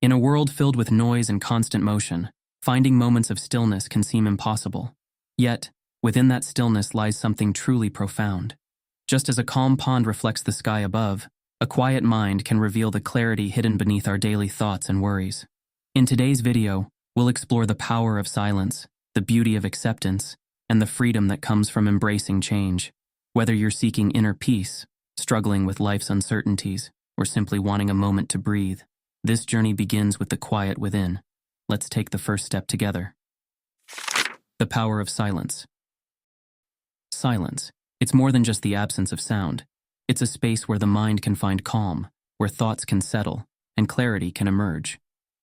In a world filled with noise and constant motion, finding moments of stillness can seem impossible. Yet, within that stillness lies something truly profound. Just as a calm pond reflects the sky above, a quiet mind can reveal the clarity hidden beneath our daily thoughts and worries. In today's video, we'll explore the power of silence, the beauty of acceptance, and the freedom that comes from embracing change. Whether you're seeking inner peace, struggling with life's uncertainties, or simply wanting a moment to breathe, this journey begins with the quiet within. Let's take the first step together. The power of silence. Silence. It's more than just the absence of sound. It's a space where the mind can find calm, where thoughts can settle, and clarity can emerge.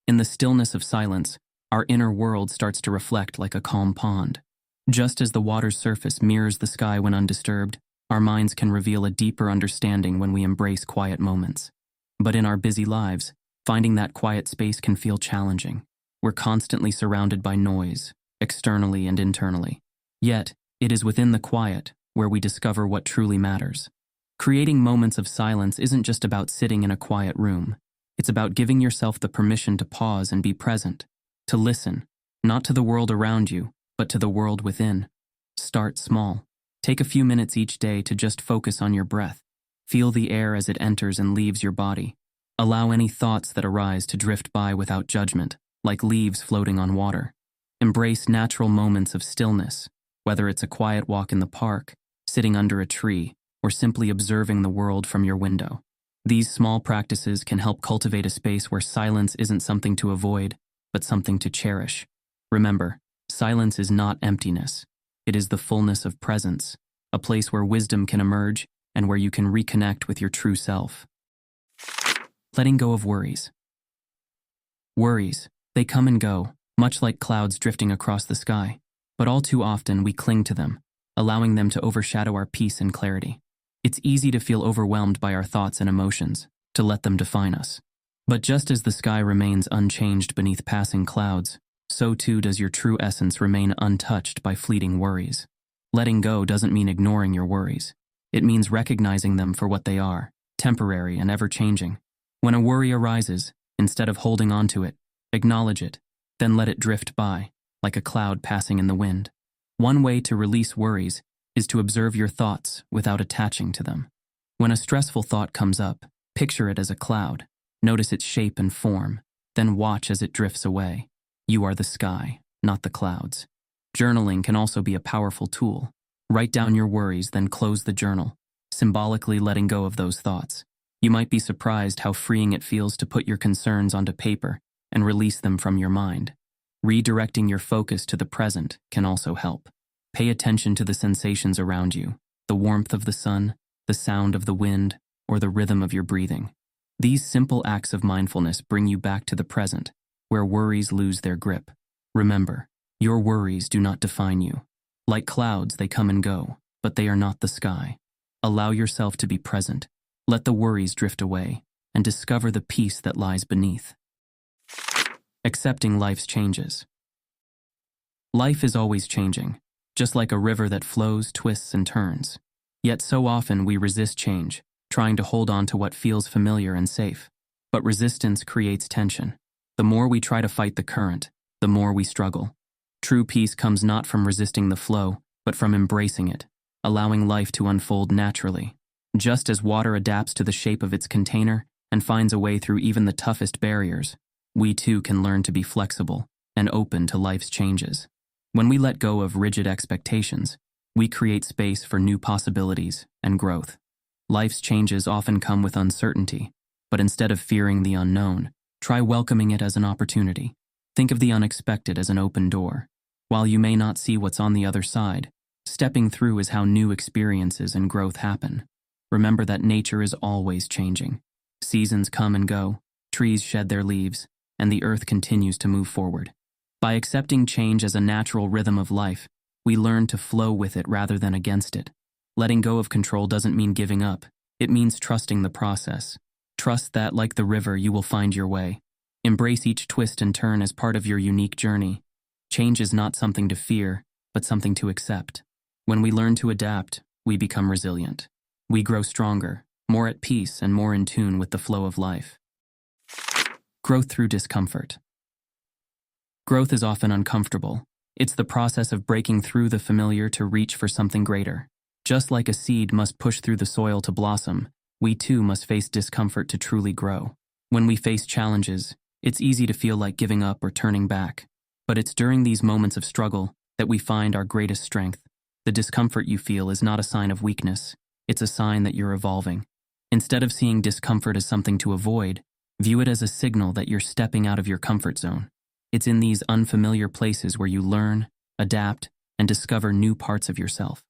In the stillness of silence, our inner world starts to reflect like a calm pond. Just as the water's surface mirrors the sky when undisturbed, our minds can reveal a deeper understanding when we embrace quiet moments. But in our busy lives, finding that quiet space can feel challenging. We're constantly surrounded by noise, externally and internally. Yet, it is within the quiet where we discover what truly matters. Creating moments of silence isn't just about sitting in a quiet room. It's about giving yourself the permission to pause and be present, to listen, not to the world around you, but to the world within. Start small. Take a few minutes each day to just focus on your breath. Feel the air as it enters and leaves your body. Allow any thoughts that arise to drift by without judgment, like leaves floating on water. Embrace natural moments of stillness, whether it's a quiet walk in the park, sitting under a tree, or simply observing the world from your window. These small practices can help cultivate a space where silence isn't something to avoid, but something to cherish. Remember, silence is not emptiness. It is the fullness of presence, a place where wisdom can emerge and where you can reconnect with your true self. Letting go of worries. Worries, they come and go, much like clouds drifting across the sky, but all too often we cling to them, allowing them to overshadow our peace and clarity. It's easy to feel overwhelmed by our thoughts and emotions, to let them define us. But just as the sky remains unchanged beneath passing clouds, so too does your true essence remain untouched by fleeting worries. Letting go doesn't mean ignoring your worries. It means recognizing them for what they are, temporary and ever-changing. When a worry arises, instead of holding on to it, acknowledge it, then let it drift by, like a cloud passing in the wind. One way to release worries is to observe your thoughts without attaching to them. When a stressful thought comes up, picture it as a cloud. Notice its shape and form, then watch as it drifts away. You are the sky, not the clouds. Journaling can also be a powerful tool. Write down your worries, then close the journal, symbolically letting go of those thoughts. You might be surprised how freeing it feels to put your concerns onto paper and release them from your mind. Redirecting your focus to the present can also help. Pay attention to the sensations around you, the warmth of the sun, the sound of the wind, or the rhythm of your breathing. These simple acts of mindfulness bring you back to the present, where worries lose their grip. Remember, your worries do not define you. Like clouds, they come and go, but they are not the sky. Allow yourself to be present. Let the worries drift away, and discover the peace that lies beneath. Accepting life's changes. Life is always changing, just like a river that flows, twists, and turns. Yet so often we resist change, trying to hold on to what feels familiar and safe. But resistance creates tension. The more we try to fight the current, the more we struggle. True peace comes not from resisting the flow, but from embracing it, allowing life to unfold naturally. Just as water adapts to the shape of its container and finds a way through even the toughest barriers, we too can learn to be flexible and open to life's changes. When we let go of rigid expectations, we create space for new possibilities and growth. Life's changes often come with uncertainty, but instead of fearing the unknown, try welcoming it as an opportunity. Think of the unexpected as an open door. While you may not see what's on the other side, stepping through is how new experiences and growth happen. Remember that nature is always changing. Seasons come and go, trees shed their leaves, and the earth continues to move forward. By accepting change as a natural rhythm of life, we learn to flow with it rather than against it. Letting go of control doesn't mean giving up. It means trusting the process. Trust that, like the river, you will find your way. Embrace each twist and turn as part of your unique journey. Change is not something to fear, but something to accept. When we learn to adapt, we become resilient. We grow stronger, more at peace, and more in tune with the flow of life. Growth through discomfort. Growth is often uncomfortable. It's the process of breaking through the familiar to reach for something greater. Just like a seed must push through the soil to blossom, we too must face discomfort to truly grow. When we face challenges, it's easy to feel like giving up or turning back. But it's during these moments of struggle that we find our greatest strength. The discomfort you feel is not a sign of weakness. It's a sign that you're evolving. Instead of seeing discomfort as something to avoid, view it as a signal that you're stepping out of your comfort zone. It's in these unfamiliar places where you learn, adapt, and discover new parts of yourself.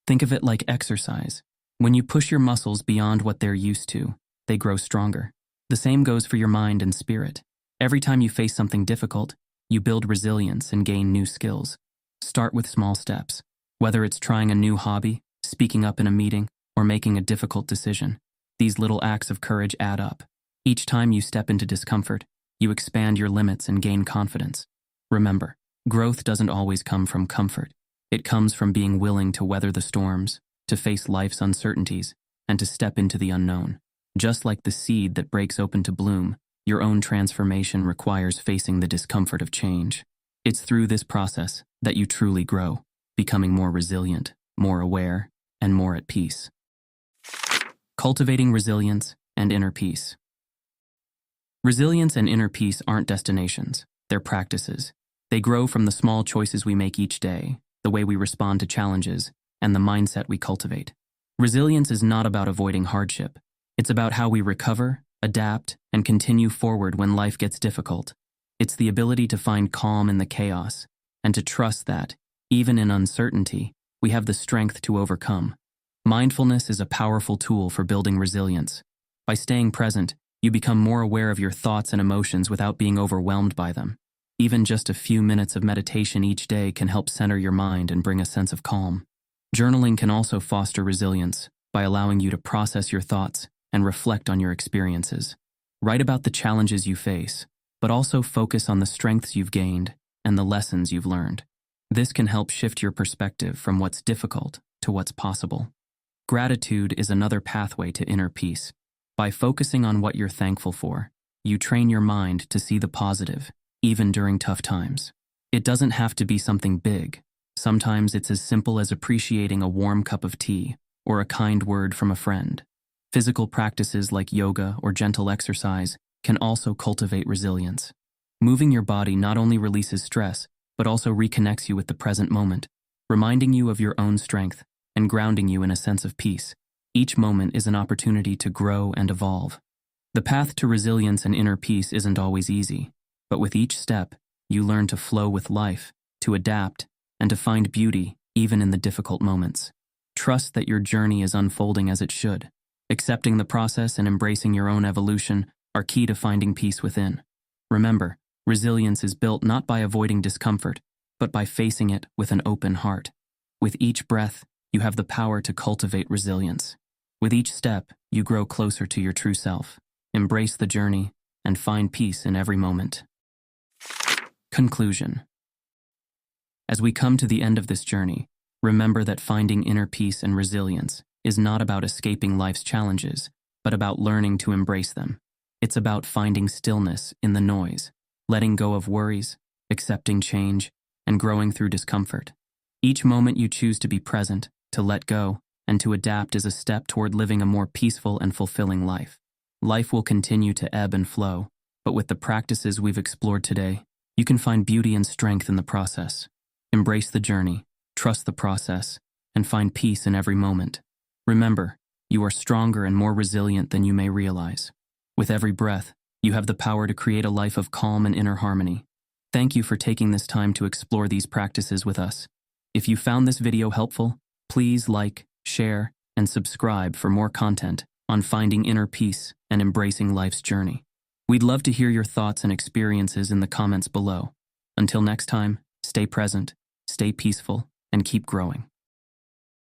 Think of it like exercise. When you push your muscles beyond what they're used to, they grow stronger. The same goes for your mind and spirit. Every time you face something difficult, you build resilience and gain new skills. Start with small steps. Whether it's trying a new hobby, speaking up in a meeting, or making a difficult decision, these little acts of courage add up. Each time you step into discomfort, you expand your limits and gain confidence. Remember, growth doesn't always come from comfort. It comes from being willing to weather the storms, to face life's uncertainties, and to step into the unknown. Just like the seed that breaks open to bloom, your own transformation requires facing the discomfort of change. It's through this process that you truly grow, becoming more resilient, more aware, and more at peace. Cultivating resilience and inner peace. Resilience and inner peace aren't destinations, they're practices. They grow from the small choices we make each day, the way we respond to challenges, and the mindset we cultivate. Resilience is not about avoiding hardship. It's about how we recover, adapt, and continue forward when life gets difficult. It's the ability to find calm in the chaos, and to trust that, even in uncertainty, we have the strength to overcome. Mindfulness is a powerful tool for building resilience. By staying present, you become more aware of your thoughts and emotions without being overwhelmed by them. Even just a few minutes of meditation each day can help center your mind and bring a sense of calm. Journaling can also foster resilience by allowing you to process your thoughts and reflect on your experiences. Write about the challenges you face, but also focus on the strengths you've gained and the lessons you've learned. This can help shift your perspective from what's difficult to what's possible. Gratitude is another pathway to inner peace. By focusing on what you're thankful for, you train your mind to see the positive, even during tough times. It doesn't have to be something big. Sometimes it's as simple as appreciating a warm cup of tea or a kind word from a friend. Physical practices like yoga or gentle exercise can also cultivate resilience. Moving your body not only releases stress, but also reconnects you with the present moment, reminding you of your own strength and grounding you in a sense of peace. Each moment is an opportunity to grow and evolve. The path to resilience and inner peace isn't always easy, but with each step, you learn to flow with life, to adapt, and to find beauty even in the difficult moments. Trust that your journey is unfolding as it should. Accepting the process and embracing your own evolution are key to finding peace within. Remember, resilience is built not by avoiding discomfort, but by facing it with an open heart. With each breath, you have the power to cultivate resilience. With each step, you grow closer to your true self. Embrace the journey and find peace in every moment. Conclusion. As we come to the end of this journey, remember that finding inner peace and resilience is not about escaping life's challenges, but about learning to embrace them. It's about finding stillness in the noise, letting go of worries, accepting change, and growing through discomfort. Each moment you choose to be present, to let go, and to adapt is a step toward living a more peaceful and fulfilling life. Life will continue to ebb and flow, but with the practices we've explored today, you can find beauty and strength in the process. Embrace the journey, trust the process, and find peace in every moment. Remember, you are stronger and more resilient than you may realize. With every breath, you have the power to create a life of calm and inner harmony. Thank you for taking this time to explore these practices with us. If you found this video helpful, please like, share, and subscribe for more content on finding inner peace and embracing life's journey. We'd love to hear your thoughts and experiences in the comments below. Until next time, stay present, stay peaceful, and keep growing.